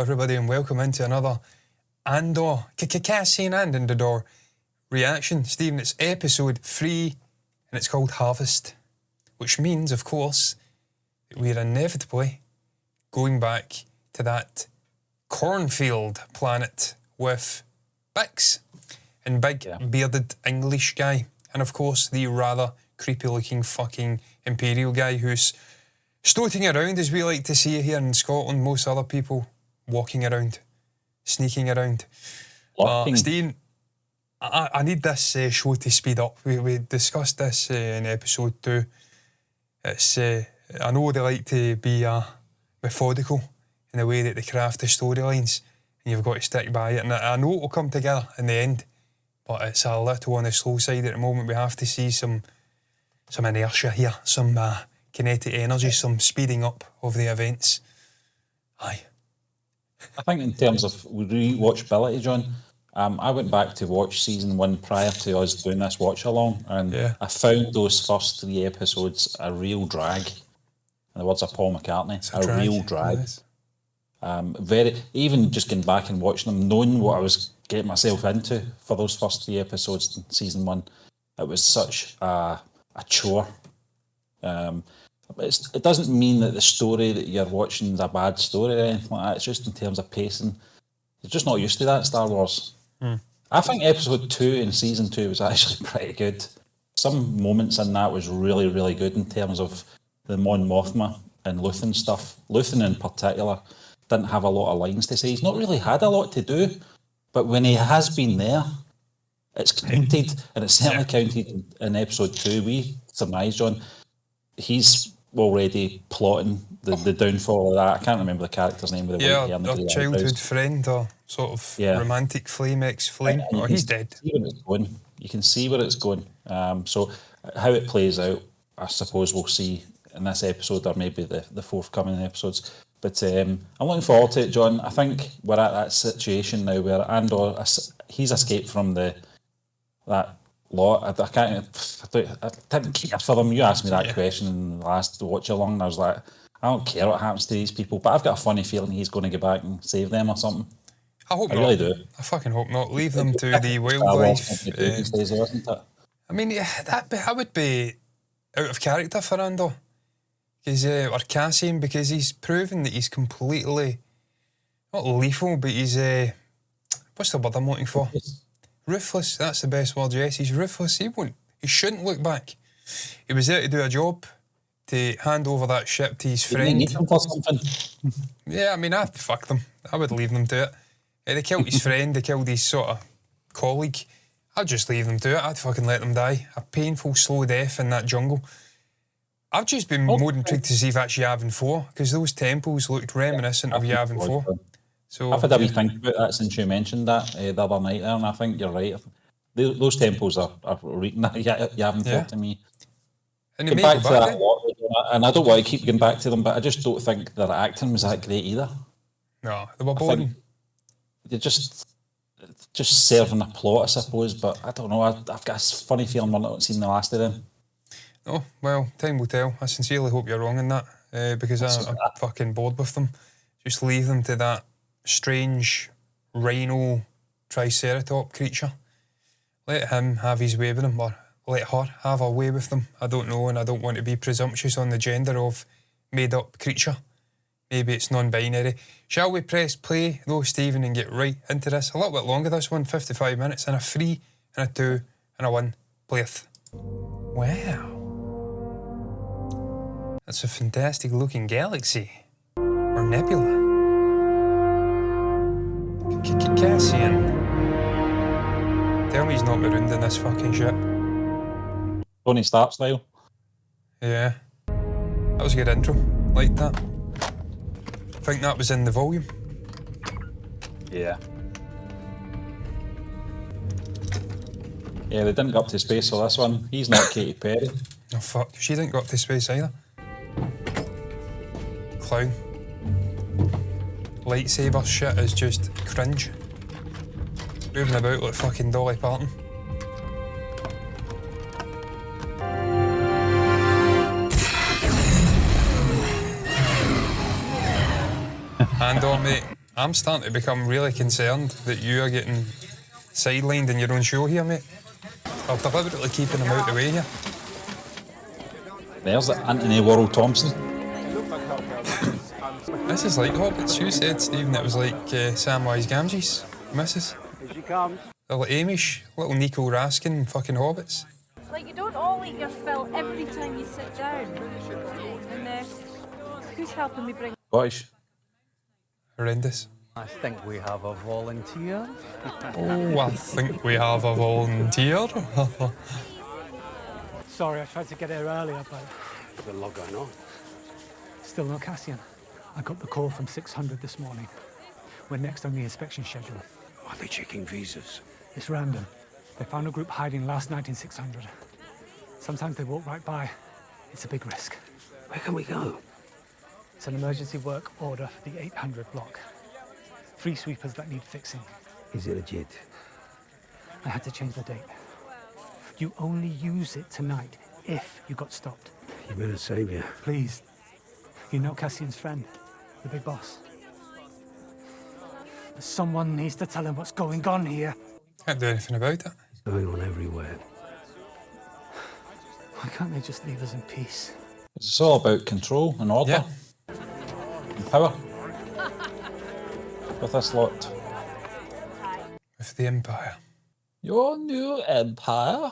everybody, and welcome into another Andor, Cassian and Andor reaction. Stephen, it's episode 3, and it's called Harvest, which means, of course, that we're inevitably going back to that cornfield planet with Bix and big bearded English guy, and of course the rather creepy-looking fucking Imperial guy who's stoating around, as we like to see here in Scotland. Most other people walking around, sneaking around. Steve, I need this show to speed up. We discussed this in episode 2. It's I know they like to be methodical in the way that they craft the storylines, and you've got to stick by it. And I know it'll come together in the end, but it's a little on the slow side at the moment. We have to see some inertia here, some kinetic energy, some speeding up of the events. Aye. I think in terms of rewatchability, John, I went back to watch season 1 prior to us doing this watch along, and I found those first 3 episodes a real drag. In the words of Paul McCartney, a real drag. Yes. Even just getting back and watching them, knowing what I was getting myself into for those first 3 episodes in season 1, it was such a chore. It doesn't mean that the story that you're watching is a bad story or anything like that. It's just in terms of pacing. You're just not used to that, Star Wars. I think episode 2 in season 2 was actually pretty good. Some moments in that was really, really good in terms of the Mon Mothma and Luthen stuff. Luthen in particular didn't have a lot of lines to say. He's not really had a lot to do, but when he has been there, it's counted, and it's certainly counted in episode 2. We surmise, John, he's already plotting the downfall of that. I can't remember the character's name. With the white hair and the childhood friend or sort of romantic flame, ex-flame. He's dead. You can see where it's going. So how it plays out, I suppose we'll see in this episode or maybe the forthcoming episodes. But I'm looking forward to it, John. I think we're at that situation now where Andor, he's escaped from that lot. I didn't care for them. You asked me that question in the last watch along, and I was like, I don't care what happens to these people, but I've got a funny feeling he's going to go back and save them or something. I hope not. I really do. I fucking hope not. Leave them to the wildlife. I mean, that would be out of character for Andor. Or Cassian, because he's proven that he's completely, not lethal, but he's, what's the word I'm looking for? Ruthless, that's the best word, yes. He's ruthless. He shouldn't look back. He was there to do a job, to hand over that ship to his friend. Need him for something. Yeah, I mean, fuck them. I would leave them to it. They killed his friend, they killed his sort of colleague. I'd just leave them to it. I'd fucking let them die. A painful, slow death in that jungle. I've just been more intrigued to see if that's Yavin 4, because those temples looked reminiscent of Yavin 4. So, I've had a wee think about that since you mentioned that the other night there, and I think you're right. Those temples are reading that Yavin 4 to me. And they back to that a lot, and I don't want to keep going back to them, but I just don't think their acting was that great either. No, they were boring. They're just serving a plot, I suppose, but I don't know. I've got a funny feeling we're not seeing the last of them. Oh, well, time will tell. I sincerely hope you're wrong in that, because I'm fucking bored with them. Just leave them to that strange rhino triceratop creature. Let him have his way with them, or let her have her way with them. I don't know, and I don't want to be presumptuous on the gender of made-up creature. Maybe it's non-binary. Shall we press play, though, Stephen, and get right into this? A little bit longer, this one, 55 minutes, and a 3, and a 2, and a 1. Playeth. Wow. That's a fantastic looking galaxy. Or nebula. Cassian. Tell me he's not marooned in this fucking ship. Tony Stark style. Yeah. That was a good intro. Like that. I think that was in the volume. Yeah. Yeah, they didn't go up to space for this one. He's not Katy Perry. Oh fuck, she didn't go up to space either. Clown. Lightsaber shit is just cringe. Moving about like fucking Dolly Parton. Andor, mate. I'm starting to become really concerned that you are getting sidelined in your own show here, mate. I'm deliberately keeping him out the way here. There's the Anthony Worrell Thompson. This is like Hobbits. You said, Stephen, it was like Samwise Gamgee's missus. Here she comes. They're like Amish, little Nico Raskin fucking Hobbits. Like, you don't all eat your fill every time you sit down. And who's helping me bring... Scottish. Horrendous. I think we have a volunteer. Oh, I think we have a volunteer. Sorry, I tried to get here earlier, but There's a lot going on. still no Cassian. I got the call from 600 this morning. We're next on the inspection schedule. Are they checking visas? It's random. They found a group hiding last night in 600. Sometimes they walk right by. It's a big risk. Where can we go? It's an emergency work order for the 800 block. 3 sweepers that need fixing. Is it legit? I had to change the date. You only use it tonight if you got stopped. You better save you. Please. You know Cassian's friend, the big boss. But someone needs to tell him what's going on here. Can't do anything about it. It's going on everywhere. Why can't they just leave us in peace? It's all about control and order. Yeah. And power. With this lot. With the Empire. Your new empire?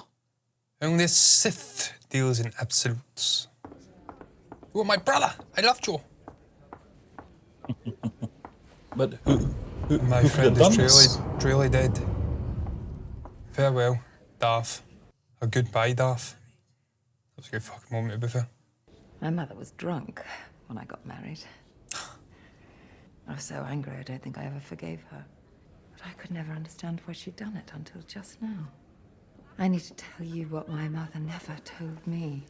Only a Sith deals in absolutes. You were my brother. I loved you. But who My who friend could have done is this? truly dead. Farewell, Darth. Or goodbye, Darth. That was a good fucking moment, to be fair. My mother was drunk when I got married. I was so angry, I don't think I ever forgave her. But I could never understand why she'd done it until just now. I need to tell you what my mother never told me.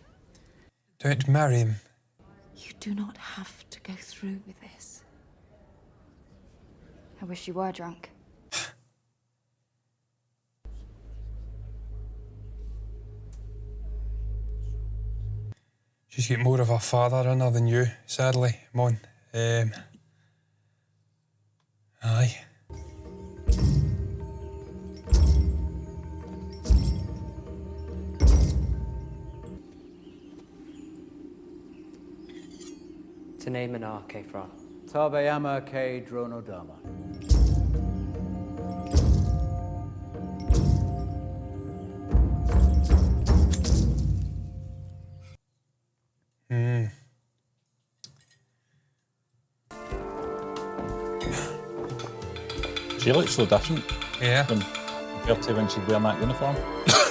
Don't marry him. You do not have to go through with this. I wish you were drunk. She's got more of a father in her than you, sadly. Come on. Aye. Tane Menake Fra. Tabayama K. Dronodama. She looks so different Yeah. compared to when she's wearing that uniform.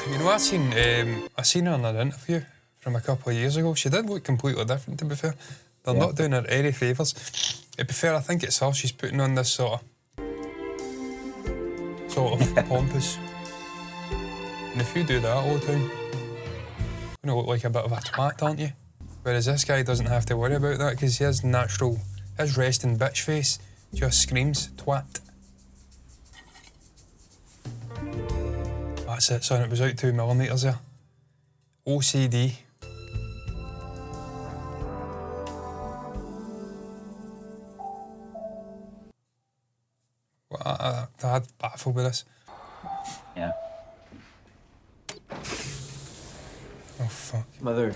You know, I seen her in an interview from a couple of years ago. She did look completely different, to be fair. They're not doing her any favours. To be fair, I think it's her. She's putting on this sort of pompous. And if you do that all the time, you're going to look like a bit of a twat, aren't you? Whereas this guy doesn't have to worry about that because his resting bitch face just screams twat. That's it, son. It was out 2mm there. OCD. Well, I had baffled with this. Yeah. Oh, fuck. Mother.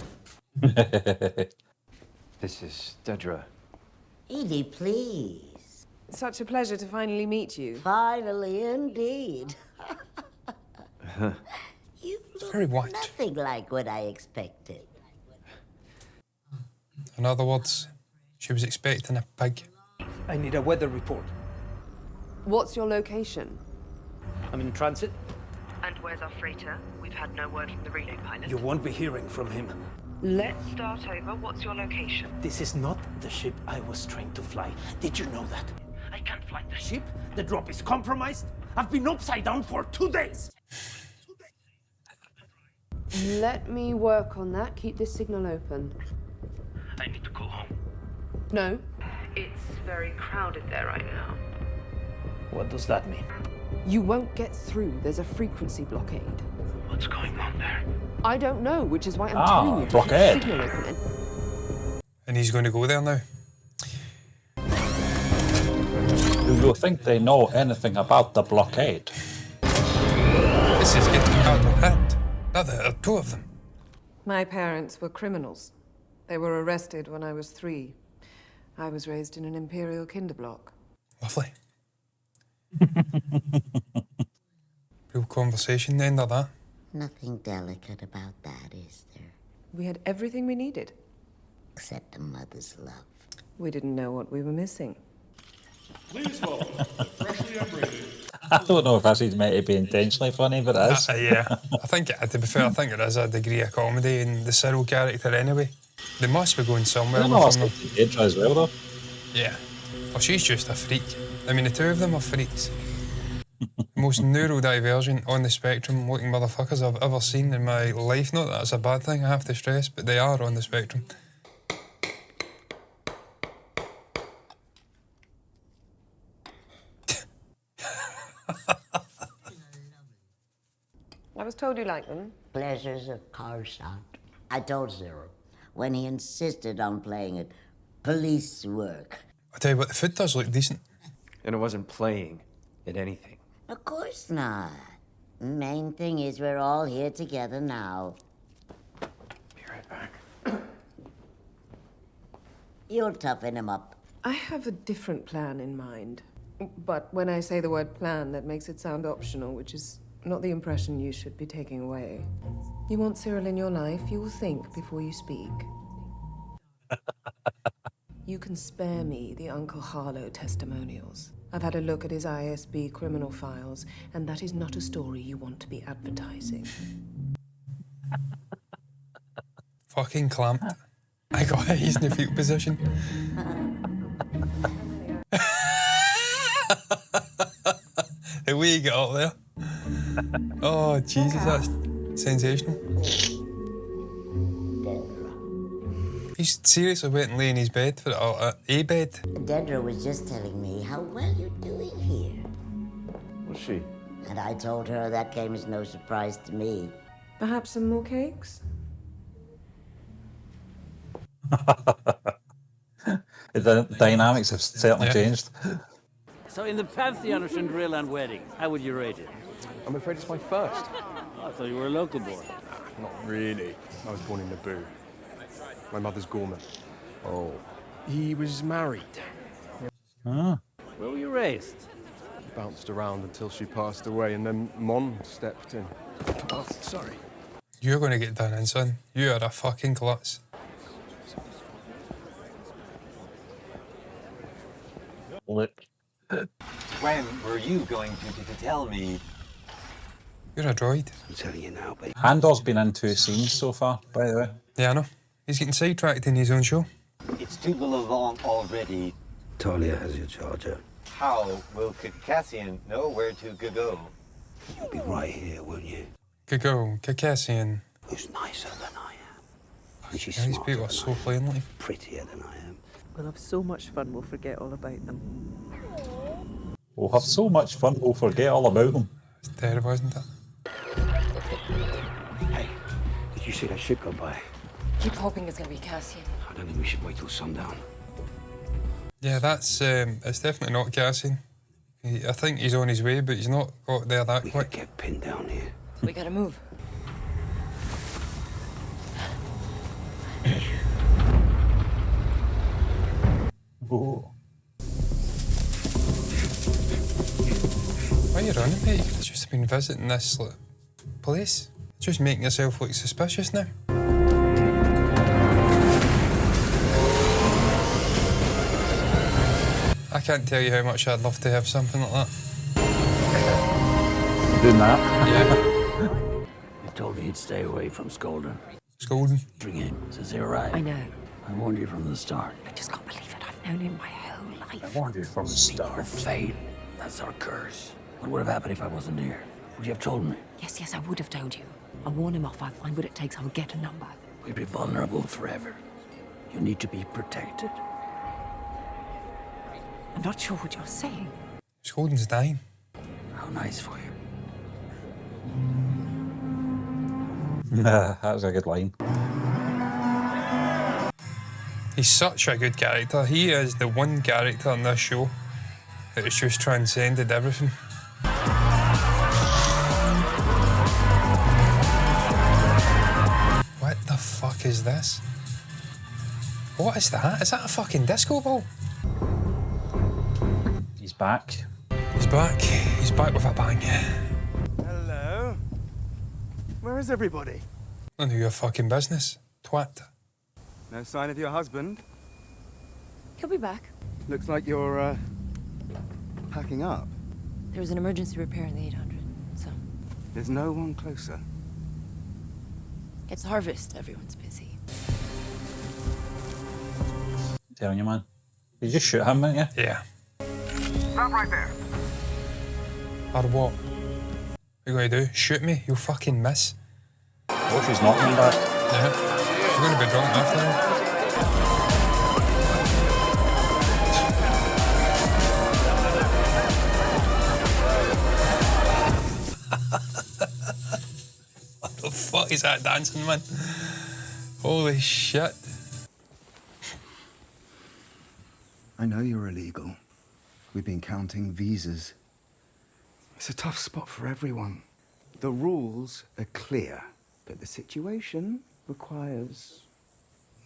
This is Dedra. Edie, please. Such a pleasure to finally meet you. Finally, indeed. You look very white. nothing like what I expected. In other words, she was expecting a pig. I need a weather report. What's your location? I'm in transit. And where's our freighter? We've had no word from the relay pilot. You won't be hearing from him. Let's start over. What's your location? This is not the ship I was trained to fly. Did you know that? I can't fly the ship. The drop is compromised. I've been upside down for 2 days. Let me work on that. Keep this signal open. I need to go home. No. It's very crowded there right now. What does that mean? You won't get through. There's a frequency blockade. What's going on there? I don't know, which is why I'm telling you to blockade. keep the signal open. And he's going to go there now. Do you think they know anything about the blockade? This is getting out of hand. Now there are two of them. My parents were criminals. They were arrested when I was 3. I was raised in an imperial kinderblock. Lovely. Real conversation then, that. Nothing delicate about that, is there? We had everything we needed. Except a mother's love. We didn't know what we were missing. Please welcome the freshly upgraded. I don't know if this is meant to be intentionally funny, but it is. Yeah, I think, to be fair, I think it is a degree of comedy in the Cyril character anyway. They must be going somewhere I know with it's them. like Pedro as well, though. Yeah. Well, she's just a freak. I mean, the two of them are freaks. Most neurodivergent on the spectrum looking motherfuckers I've ever seen in my life. Not that that's a bad thing, I have to stress, but they are on the spectrum. I was told you liked them. Pleasures of Coruscant. I told Cyril when he insisted on playing it police work. I tell you what, the food does look decent. And it wasn't playing at anything. Of course not. Main thing is we're all here together now. Be right back. You'll toughen him up. I have a different plan in mind. But when I say the word plan, that makes it sound optional, which is not the impression you should be taking away. You want Cyril in your life, you will think before you speak. You can spare me the Uncle Harlow testimonials. I've had a look at his ISB criminal files, and that is not a story you want to be advertising. Fucking clamped. I got his in the fetal position. The way he got up there. Oh, Jesus, that's sensational. He's seriously went and lay in his bed for a bed. Dedra was just telling me how well you're doing here. Was she? And I told her that came as no surprise to me. Perhaps some more cakes? The dynamics have certainly changed. So in the pantheon of Cinderella weddings, how would you rate it? I'm afraid it's my first. I thought you were a local boy. Not really. I was born in Naboo. My mother's Gorman. Oh. He was married. Ah. Where were you raised? Bounced around until she passed away, and then Mon stepped in. Oh, sorry. You're going to get done in, son. You are a fucking klutz. Look. When were you going to tell me? You're a droid. I'm telling you now, babe. Andor's been in 2 scenes so far, by the way. Yeah, I know. He's getting sidetracked in his own show. It's too long already. Talia has your charger. How will Cassian know where to go? You'll be right here, won't you? Go, Cassian. Who's nicer than I am. And she's These smarter people are than so I am. plainly. Prettier than I am. We'll have so much fun, we'll forget all about them. We'll have so much fun, we'll forget all about them. It's terrible, isn't it? Hey, did you see that ship go by? Keep hoping it's going to be Cassian. I don't think we should wait till sundown. Yeah, that's it's definitely not Cassian. I think he's on his way, but he's not got there that quick. We could get pinned down here. We gotta move. Oh. Why are you running, mate? You could have just been visiting this place. Just making yourself look suspicious now. I can't tell you how much I'd love to have something like that. Doing that? Yeah. You told me you'd stay away from Scolding. Scolding? Bring in. Is he alright? I know. I warned you from the start. I just can't believe it. I've known him my whole life. I warned you from the start. Fate. That's our curse. What would have happened if I wasn't here? Would you have told me? Yes, I would have told you. I'll warn him off. I'll find what it takes. I'll get a number. We'd be vulnerable forever. You need to be protected. I'm not sure what you're saying. Scolding's dying. How nice for you. That was a good line. He's such a good character. He is the one character in this show It's just transcended everything. What the fuck is this? What is that? Is that a fucking disco ball? He's back. He's back. He's back with a bang. Hello. Where is everybody? None of your fucking business, twat. No sign of your husband? He'll be back. Looks like you're, packing up. There was an emergency repair in the 800, so... There's no one closer. It's harvest. Everyone's busy. Telling you, man. You just shoot him, didn't you? Yeah. Stop right there. Or what? What you gonna do? Shoot me? You'll fucking miss. What if he's not coming back? Yeah. You're gonna be drunk after him. What the fuck is that dancing, man? Holy shit. I know you're illegal. We've been counting visas. It's a tough spot for everyone. The rules are clear, but the situation requires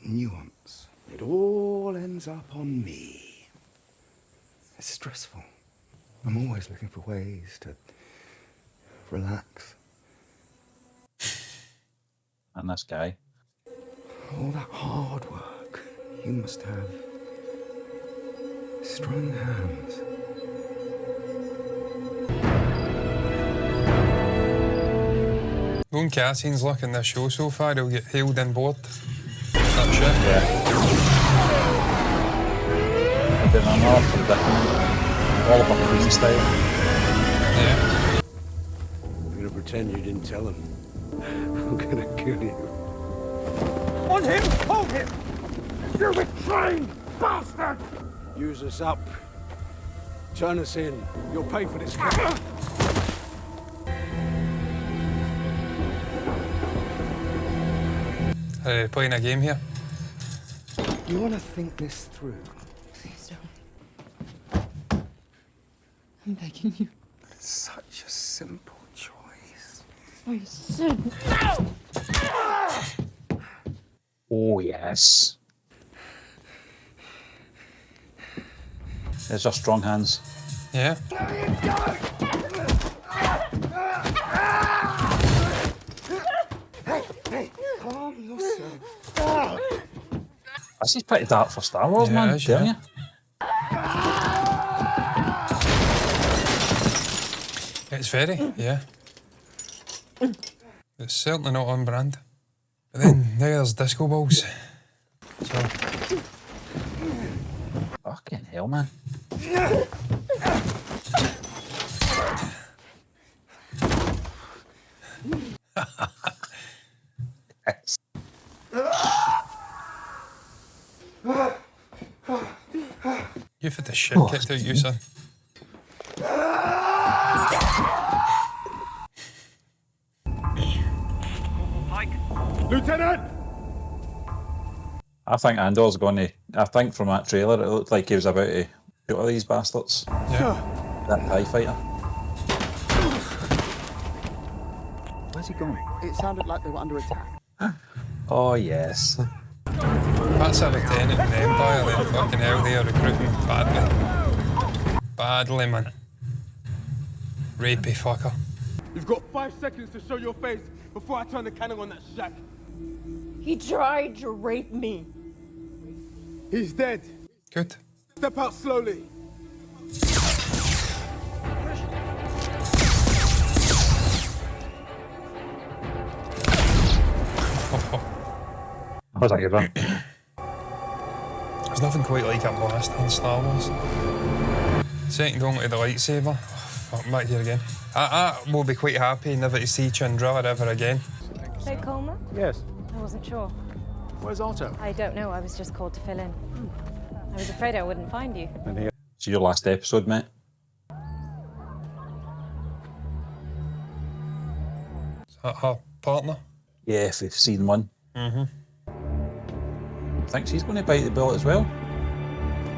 nuance. It all ends up on me. It's stressful. I'm always looking for ways to relax. And this guy. All that hard work. You must have strong hands. Lone Cassian's looking this show so far, he'll get hailed in board. That shit. Yeah. I don't know, predicament. Oliver Queen style. Yeah. You're gonna pretend you didn't tell him. I'm gonna kill you. On him! Hold him! You're betraying, bastard! Use us up. Turn us in. You'll pay for this. Are they playing a game here? You want to think this through? Please don't. I'm begging you. It's such a simple choice. I said no! Oh, yes. There's your strong hands. Yeah. Hey, calm yourself. This is pretty dark for Star Wars, man. Is, Telling yeah. you. It's very, yeah. It's certainly not on brand. But then now there's disco balls. So. Fucking hell, man. Yes. You've had the shit kicked out of you, son. Lieutenant! I think Andor's going to... I think from that trailer, it looked like he was about to shoot all these bastards. Yeah. That TIE fighter. Where's he going? It sounded like they were under attack. Oh, yes. That's a lieutenant in the Empire, then fucking hell, they are recruiting badly. Badly, man. Rapey fucker. You've got 5 seconds to show your face before I turn the cannon on that shack. He tried to rape me. He's dead. Good. Step out slowly. That was a good one. There's nothing quite like a blast in Star Wars. Second going to the lightsaber. Oh, fuck, I'm back here again. I will be quite happy never to see Chandra ever again. Hey, Coleman? Yes. I wasn't sure. Where's Otto? I don't know. I was just called to fill in. I was afraid I wouldn't find you. It's your last episode, mate. Is that her partner? Yeah, if you've seen one. Mm-hmm. I think she's going to bite the bullet as well.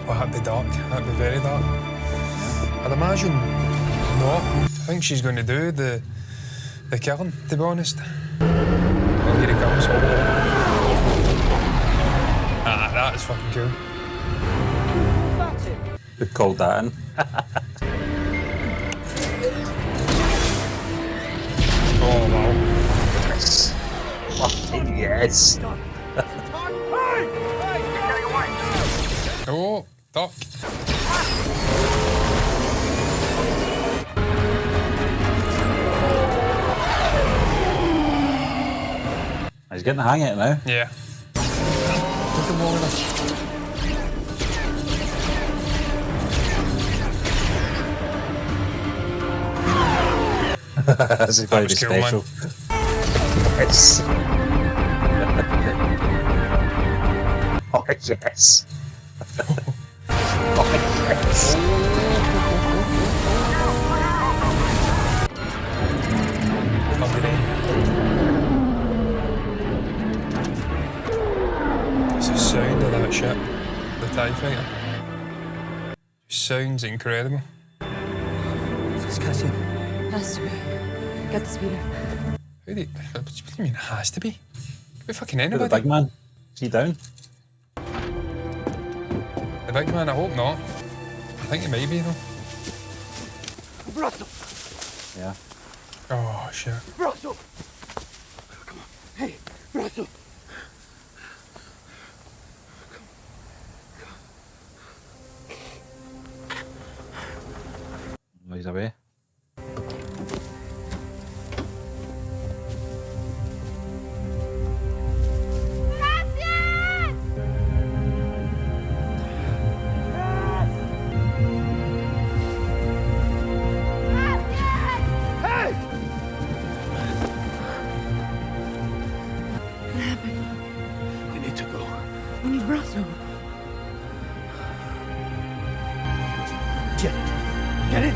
Oh, that'd be dark. That'd be very dark. I'd imagine not. I think she's going to do the killing, to be honest. Oh, here he comes. Ah, that is fucking cool. Who called that in? Oh, wow. Yes. Fucking yes. Oh, duck. He's getting the hang of it now. Yeah. Took him long enough. This is going to be cool, special. Yes. Oh, yes. Oh, yes. It's the sound of that ship, the TIE fighter. Sounds incredible. It's Cassian. Has to be. Get the speeder. What do you mean, it has to be? Could be fucking The anybody. big man. Is he down? The big man, I hope not. I think it might be, though. Brasso! Yeah. Oh, shit. Brasso! Come on. Hey, Brasso! Oh, he's away. We need to go. We need Brasso. Get it. Get it.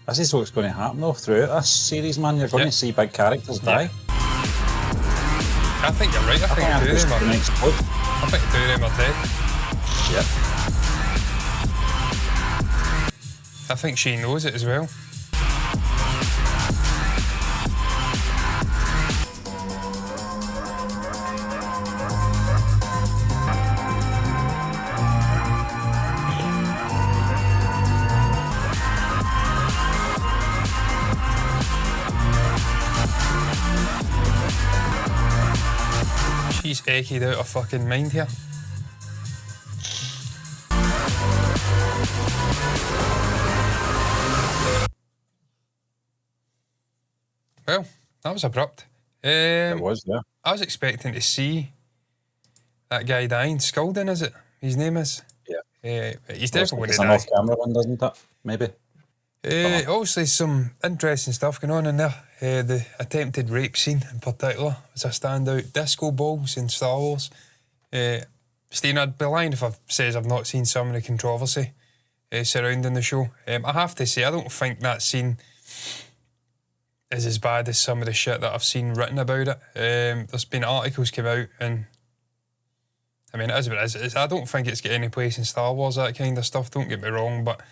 This is what's going to happen though throughout this series, man. You're going to see big characters die. I think you're right. I think two of them are. Next book. I think two of them are dead. Yep. I think she knows it as well. She's ached out her fucking mind here. Well, that was abrupt. It was, yeah. I was expecting to see that guy dying. Scalding, is it? His name is? Yeah. He's definitely going to It's an die. off-camera one, doesn't it? Maybe. Obviously, some interesting stuff going on in there. The attempted rape scene in particular was a standout. Disco balls in Star Wars. Stephen, I'd be lying if I says I've not seen some of the controversy surrounding the show. I have to say, I don't think that scene is as bad as some of the shit that I've seen written about it. There's been articles come out, and I mean, it is what it is. I don't think it's got any place in Star Wars, that kind of stuff. Don't get me wrong, but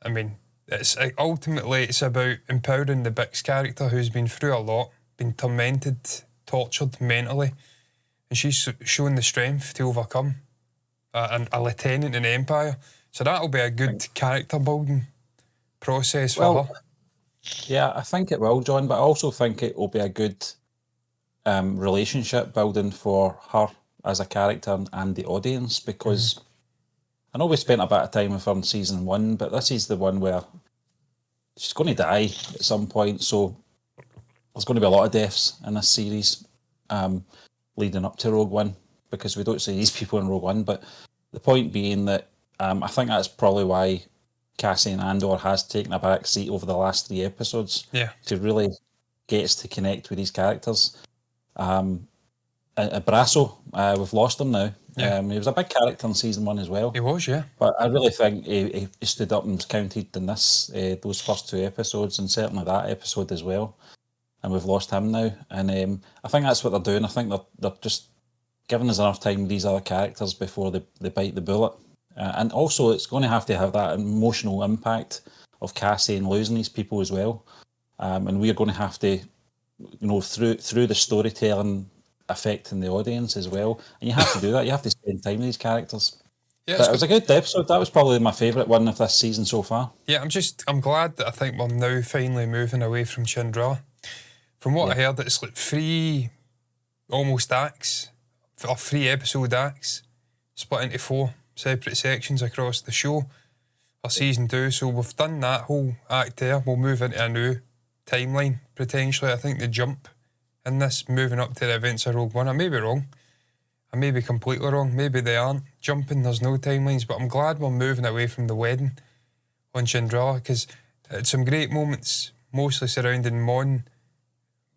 I mean, it's ultimately it's about empowering the Bix character, who's been through a lot, been tormented, tortured mentally, and she's shown the strength to overcome a lieutenant in the Empire. So that'll be a good character building process for her. Yeah, I think it will, John, but I also think it will be a good relationship building for her as a character and the audience, because I know we spent a bit of time with her in season 1, but this is the one where she's going to die at some point, so there's going to be a lot of deaths in this series leading up to Rogue One, because we don't see these people in Rogue One, but the point being that I think that's probably why Cassian Andor has taken a back seat over the last 3 episodes to really get us to connect with these characters. Brasso, we've lost him now. He was a big character in season 1 as well. He was, yeah. But I really think he stood up and counted in those first 2 episodes, and certainly that episode as well. And we've lost him now. And I think that's what they're doing. I think they're just giving us enough time with these other characters before they bite the bullet. And also, it's going to have that emotional impact of Cassian losing these people as well. And we're going to have to, through the storytelling, affecting the audience as well. And you have to do that. You have to spend time with these characters. Yeah, but it was a good episode. That was probably my favourite one of this season so far. Yeah, I'm glad that I think we're now finally moving away from Chandra. From what I heard, it's like 3 almost acts, or 3 episode acts, split into 4 separate sections across the show for season 2. So we've done that whole act there. We'll move into a new timeline, potentially. I think the jump in this, moving up to the events of Rogue One. I may be wrong. I may be completely wrong. Maybe they aren't jumping. There's no timelines. But I'm glad we're moving away from the wedding on Chandra, because it's some great moments, mostly surrounding Mon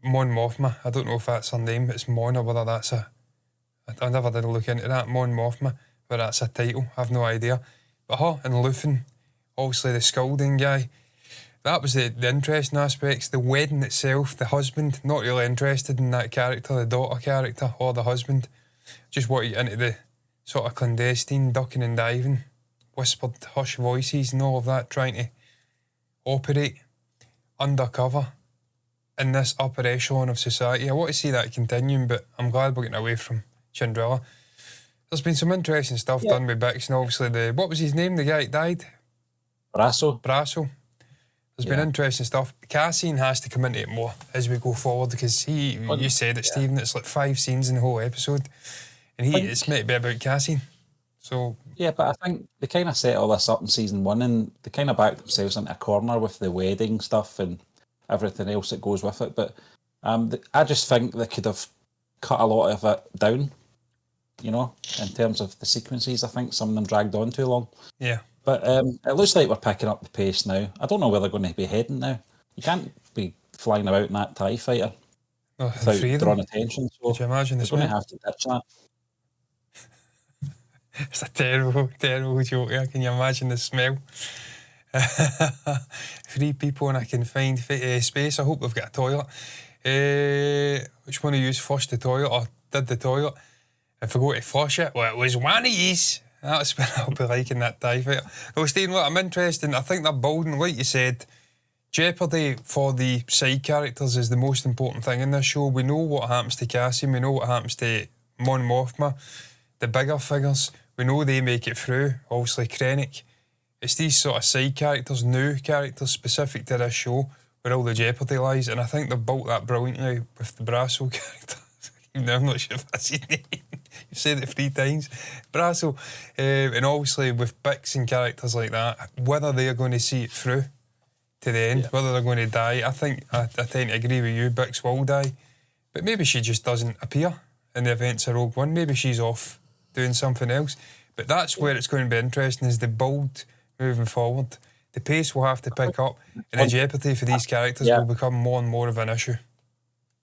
Mothma. I don't know if that's her name, but it's Mon, or whether that's I never did look into that. Mon Mothma, whether that's a title, I have no idea. But her and Luthen, obviously the scalding guy, that was the interesting aspects. The wedding itself, the husband, not really interested in that character, the daughter character, or the husband. Just wanted into the sort of clandestine ducking and diving, whispered hush voices and all of that, trying to operate undercover in this upper echelon of society. I want to see that continuing, but I'm glad we're getting away from Chandrilla. There's been some interesting stuff done with Bix, and obviously what was his name, the guy that died? Brasso. There's been interesting stuff. Cassian has to come into it more as we go forward, because you said it, Stephen, it's like 5 scenes in the whole episode, and it's meant to be about Cassian. So yeah, but I think they kind of set all this up in season 1, and they kind of backed themselves into a corner with the wedding stuff and everything else that goes with it. But I just think they could have cut a lot of it down, in terms of the sequences. I think some of them dragged on too long. Yeah. But it looks like we're picking up the pace now. I don't know where they're going to be heading now. You can't be flying about in that TIE fighter without drawing attention. So could you imagine they're going to have to ditch that. It's a terrible, terrible joke. Can you imagine the smell? 3 people in a confined space. I hope we've got a toilet. Which one of you flushed the toilet or did the toilet? If I go to flush it, well, it was one of yous. That's what I'll be liking that TIE fighter. Well, Stephen, look, I'm interested. I think they're bold, like you said, jeopardy for the side characters is the most important thing in this show. We know what happens to Cassian, we know what happens to Mon Mothma, the bigger figures, we know they make it through, obviously Krennic. It's these sort of side characters, new characters specific to this show, where all the jeopardy lies, and I think they've built that brilliantly with the Brasso character. Now I'm not sure if that's his name. You've said it 3 times. Brasso. And obviously with Bix and characters like that, whether they're going to see it through to the end, whether they're going to die, I think I tend to agree with you, Bix will die. But maybe she just doesn't appear in the events of Rogue One. Maybe she's off doing something else. But that's where it's going to be interesting, is the build moving forward. The pace will have to pick up, and the jeopardy for these characters will become more and more of an issue.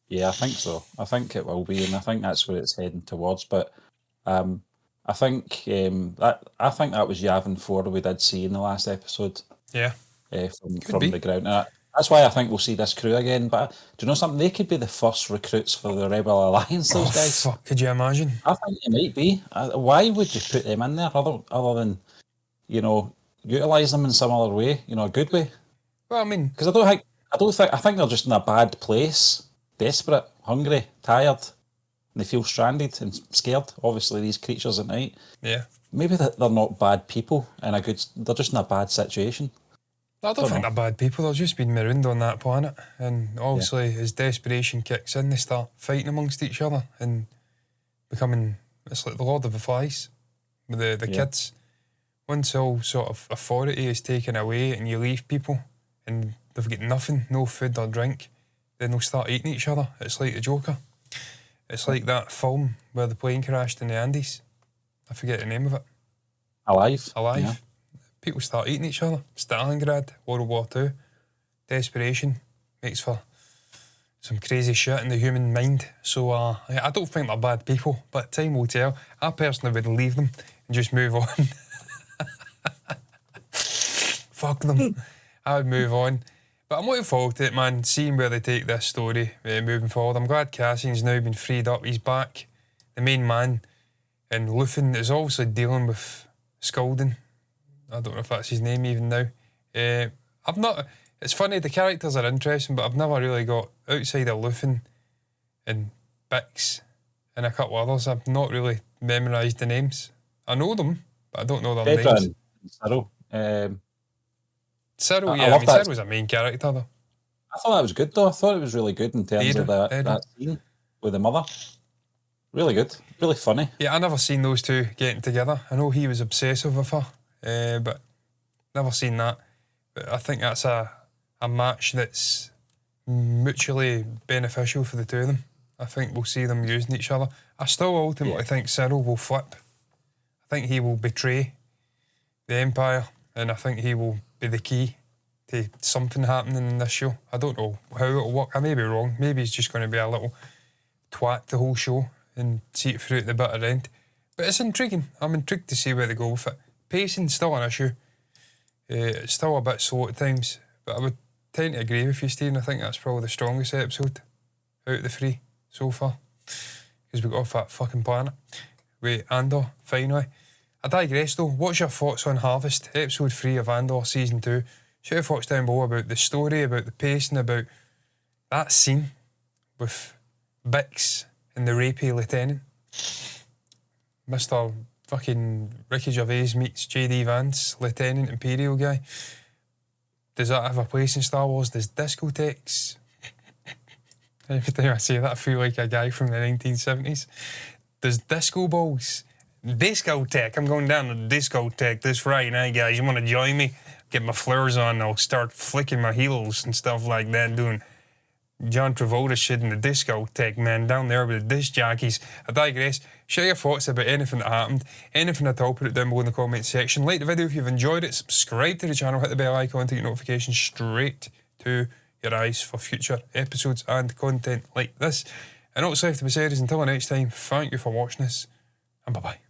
Yeah, I think so. I think it will be, and I think that's where it's heading towards. But I think that was Yavin 4 we did see in the last episode. Yeah, from the ground. That's why I think we'll see this crew again. But do you know something? They could be the first recruits for the Rebel Alliance. Those guys. Fuck, could you imagine? I think they might be. Why would you put them in there other than utilise them in some other way? A good way. Well, I mean, because I think they're just in a bad place. Desperate, hungry, tired, and they feel stranded and scared. Obviously, these creatures at night. Yeah. Maybe they're not bad people they're just in a bad situation. I don't think they're bad people. They're just being marooned on that planet, and obviously, as desperation kicks in, they start fighting amongst each other and becoming. It's like the Lord of the Flies with the kids. Once all sort of authority is taken away, and you leave people, and they've got nothing, no food or drink, then they'll start eating each other. It's like the Joker. It's like that film where the plane crashed in the Andes. I forget the name of it. Alive. Yeah. People start eating each other. Stalingrad, World War II. Desperation makes for some crazy shit in the human mind. So I don't think they're bad people, but time will tell. I personally would leave them and just move on. Fuck them. I would move on. But I'm looking forward to it, man, seeing where they take this story moving forward. I'm glad Cassian's now been freed up. He's back, the main man. And Luthen is obviously dealing with Scalding. I don't know if that's his name even now. I've not... It's funny, the characters are interesting, but I've never really got, outside of Luthen and Bix and a couple others, I've not really memorised the names. I know them, but I don't know their Pedro names. and Cyril. Cyril, I yeah, I love mean, that. Cyril was a main character, though. I thought that was good, though. I thought it was really good in terms of Pedro. that scene with the mother. Really good. Really funny. Yeah, I never seen those two getting together. I know he was obsessive with her, but never seen that. But I think that's a match that's mutually beneficial for the two of them. I think we'll see them using each other. I still ultimately think Cyril will flip. I think he will betray the Empire, and I think he will be the key to something happening in this show. I don't know how it'll work. I may be wrong. Maybe he's just going to be a little twat the whole show and see it through at the bitter end. But it's intriguing. I'm intrigued to see where they go with it. Pacing's still an issue. It's still a bit slow at times, but I would tend to agree with you, Stephen. I think that's probably the strongest episode out of the three so far, because we got off that fucking planet with Andor, finally. I digress though. What's your thoughts on Harvest, episode 3 of Andor, season 2? Shout your thoughts down below about the story, about the pacing, about that scene with Bix and the rapey lieutenant. Mr. fucking Ricky Gervais meets J.D. Vance, Lieutenant Imperial guy. Does that have a place in Star Wars? Does discotheques? Every time I say that, I feel like a guy from the 1970s. Does disco balls? Discotheque. I'm going down to the discotheque this Friday night, guys. You want to join me? Get my flares on. I'll start flicking my heels and stuff like that, doing John Travolta shit in the discotheque, man, down there with the disc jockeys. I digress. Share your thoughts about anything that happened, anything at all, put it down below in the comment section. Like the video if you've enjoyed it, subscribe to the channel, hit the bell icon to get notifications straight to your eyes for future episodes and content like this. And also, if to be said is until the next time, thank you for watching this, and bye-bye.